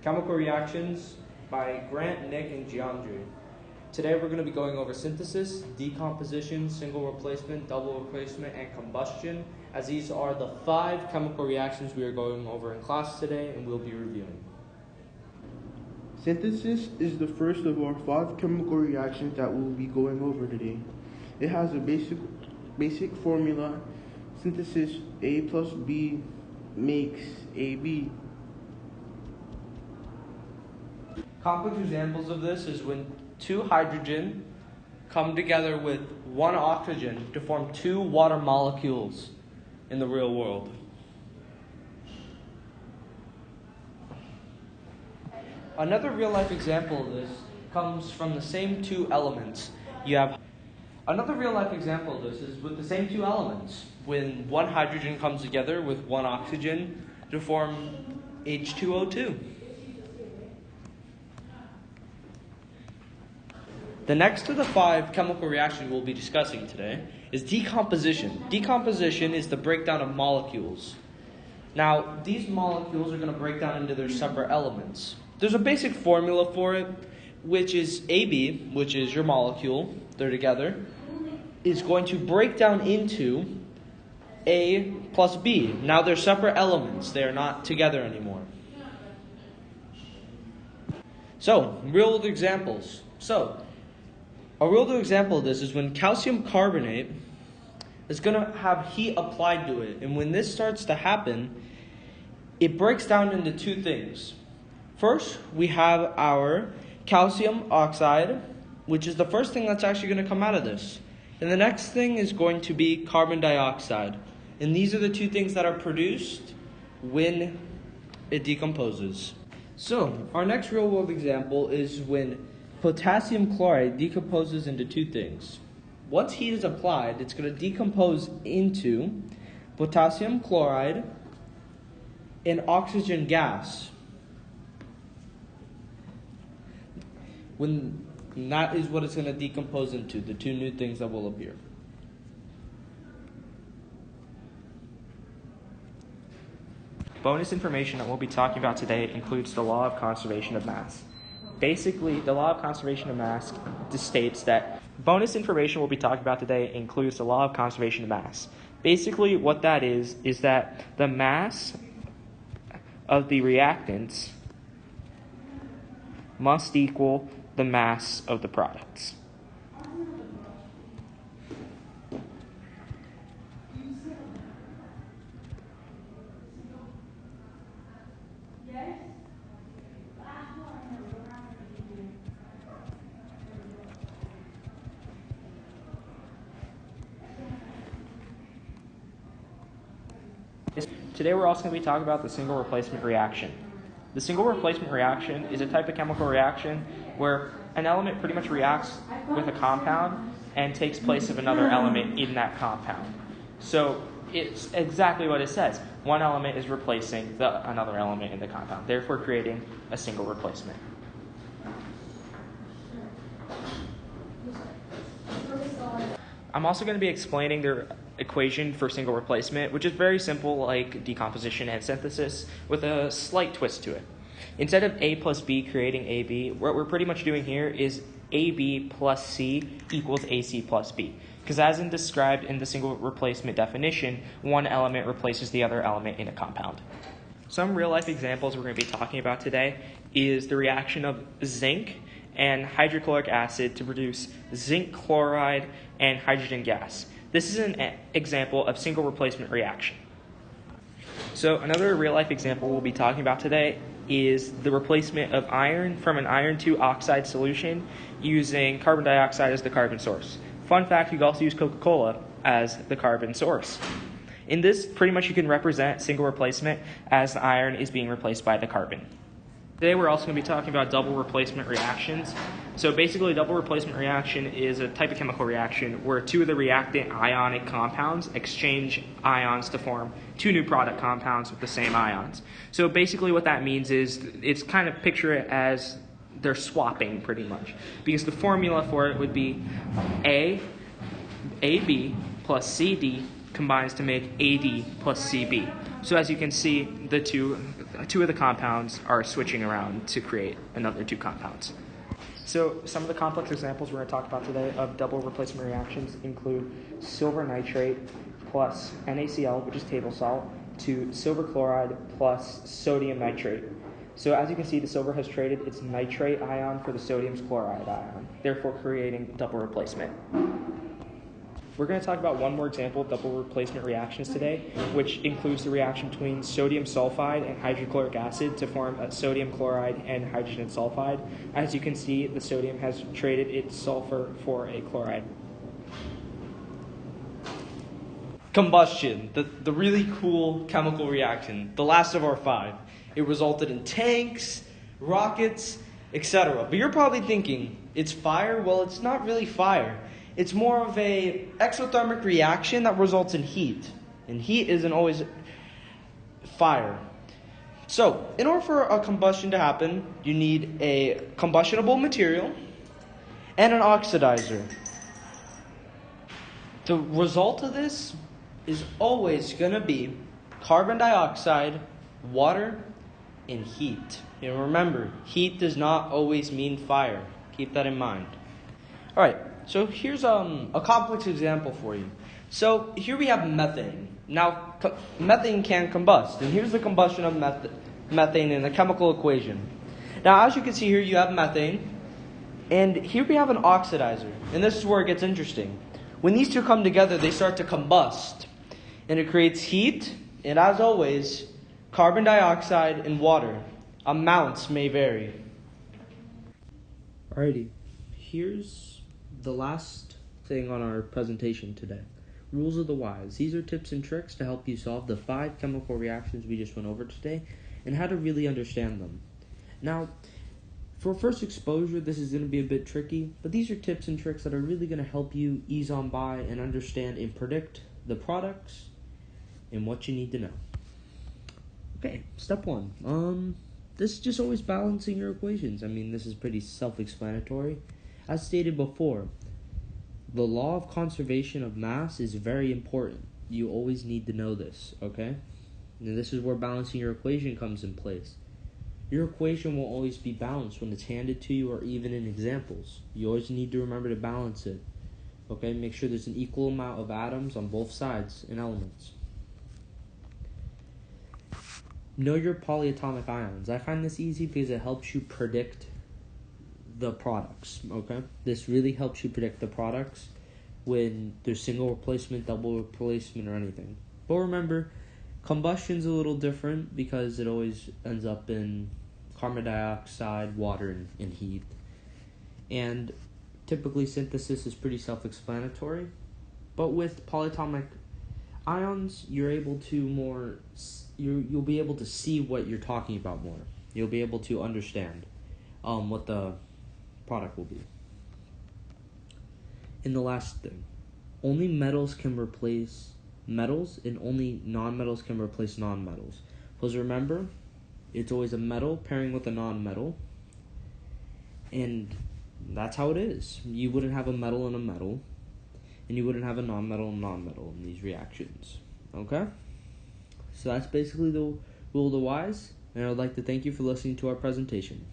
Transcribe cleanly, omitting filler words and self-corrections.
Chemical Reactions by Grant, Nick, and Geometry. Today we're going to be going over synthesis, decomposition, single replacement, double replacement, and combustion, as these are the 5 chemical reactions we are going over in class today and we'll be reviewing. Synthesis is the first of our 5 chemical reactions that we'll be going over today. It has a basic formula. Synthesis A plus B makes AB. Complex examples of this is when 2 hydrogen come together with 1 oxygen to form 2 water molecules in the real world. Another real-life example of this comes from the same 2 elements. Another real-life example of this is with the same 2 elements, when 1 hydrogen comes together with 1 oxygen to form H2O2. The next of the 5 chemical reactions we'll be discussing today is decomposition. Decomposition is the breakdown of molecules. Now, these molecules are going to break down into their separate elements. There's a basic formula for it, which is AB, which is your molecule, they're together, is going to break down into A plus B. Now they're separate elements, they are not together anymore. So, real-world examples. A real-world example of this is when calcium carbonate is going to have heat applied to it. And when this starts to happen, it breaks down into 2 things. First, we have our calcium oxide, which is the first thing that's actually going to come out of this. And the next thing is going to be carbon dioxide. And these are the 2 things that are produced when it decomposes. So, our next real-world example is when potassium chloride decomposes into 2 things. Once heat is applied, it's going to decompose into potassium chloride and oxygen gas. And that is what it's going to decompose into, the 2 new things that will appear. Bonus information that we'll be talking about today includes the law of conservation of mass. Basically, the law of conservation of mass states that bonus information we'll be talking about today includes the law of conservation of mass. Basically, what that is that the mass of the reactants must equal the mass of the products. Today we're also going to be talking about the single replacement reaction. The single replacement reaction is a type of chemical reaction where an element pretty much reacts with a compound and takes place of another element in that compound. So it's exactly what it says. One element is replacing another element in the compound, therefore creating a single replacement. I'm also going to be explaining the equation for single replacement, which is very simple like decomposition and synthesis, with a slight twist to it. Instead of A plus B creating AB, what we're pretty much doing here is AB plus C equals AC plus B. Because as described in the single replacement definition, one element replaces the other element in a compound. Some real-life examples we're going to be talking about today is the reaction of zinc and hydrochloric acid to produce zinc chloride and hydrogen gas. This is an example of single replacement reaction. So another real-life example we'll be talking about today is the replacement of iron from an iron 2 oxide solution using carbon dioxide as the carbon source. Fun fact, you can also use Coca-Cola as the carbon source. In this, pretty much you can represent single replacement as the iron is being replaced by the carbon. Today we're also going to be talking about double replacement reactions. So basically, a double replacement reaction is a type of chemical reaction where 2 of the reactant ionic compounds exchange ions to form 2 new product compounds with the same ions. So basically what that means is it's kind of picture it as they're swapping pretty much. Because the formula for it would be AB plus CD combines to make AD plus CB. So as you can see, the two of the compounds are switching around to create another two compounds. So some of the complex examples we're going to talk about today of double replacement reactions include silver nitrate plus NaCl, which is table salt, to silver chloride plus sodium nitrate. So as you can see, the silver has traded its nitrate ion for the sodium's chloride ion, therefore creating double replacement. We're going to talk about one more example of double replacement reactions today, which includes the reaction between sodium sulfide and hydrochloric acid to form a sodium chloride and hydrogen sulfide. As you can see, the sodium has traded its sulfur for a chloride. Combustion, the really cool chemical reaction, the last of our 5. It resulted in tanks, rockets, etc. But you're probably thinking, it's fire? Well, it's not really fire. It's more of a exothermic reaction that results in heat. And heat isn't always fire. So, in order for a combustion to happen, you need a combustible material and an oxidizer. The result of this is always going to be carbon dioxide, water, and heat. And remember, heat does not always mean fire. Keep that in mind. All right, so here's a complex example for you. So here we have methane. Now, methane can combust, and here's the combustion of methane in a chemical equation. Now, as you can see here, you have methane, and here we have an oxidizer, and this is where it gets interesting. When these two come together, they start to combust, and it creates heat, and as always, carbon dioxide and water. Amounts may vary. Alrighty, here's the last thing on our presentation today. Rules of the wise. These are tips and tricks to help you solve the 5 chemical reactions we just went over today and how to really understand them. Now, for first exposure, this is going to be a bit tricky, but these are tips and tricks that are really going to help you ease on by and understand and predict the products and what you need to know. Okay, step 1. This is just always balancing your equations. I mean, this is pretty self-explanatory. As stated before, the law of conservation of mass is very important. You always need to know this, okay? And this is where balancing your equation comes in place. Your equation will always be balanced when it's handed to you or even in examples. You always need to remember to balance it, okay? Make sure there's an equal amount of atoms on both sides and elements. Know your polyatomic ions. I find this easy because it helps you predict the products, okay? This really helps you predict the products when there's single replacement, double replacement, or anything. But remember, combustion's a little different because it always ends up in carbon dioxide, water, and heat. And typically synthesis is pretty self-explanatory. But with polyatomic ions, you're able to you'll be able to see what you're talking about more. You'll be able to understand what the product will be. And the last thing, only metals can replace metals and only non-metals can replace non-metals. Because remember, it's always a metal pairing with a non-metal, and that's how it is. You wouldn't have a metal and a metal, and you wouldn't have a non-metal and non-metal in these reactions. Okay? So that's basically the rule of the wise, and I would like to thank you for listening to our presentation.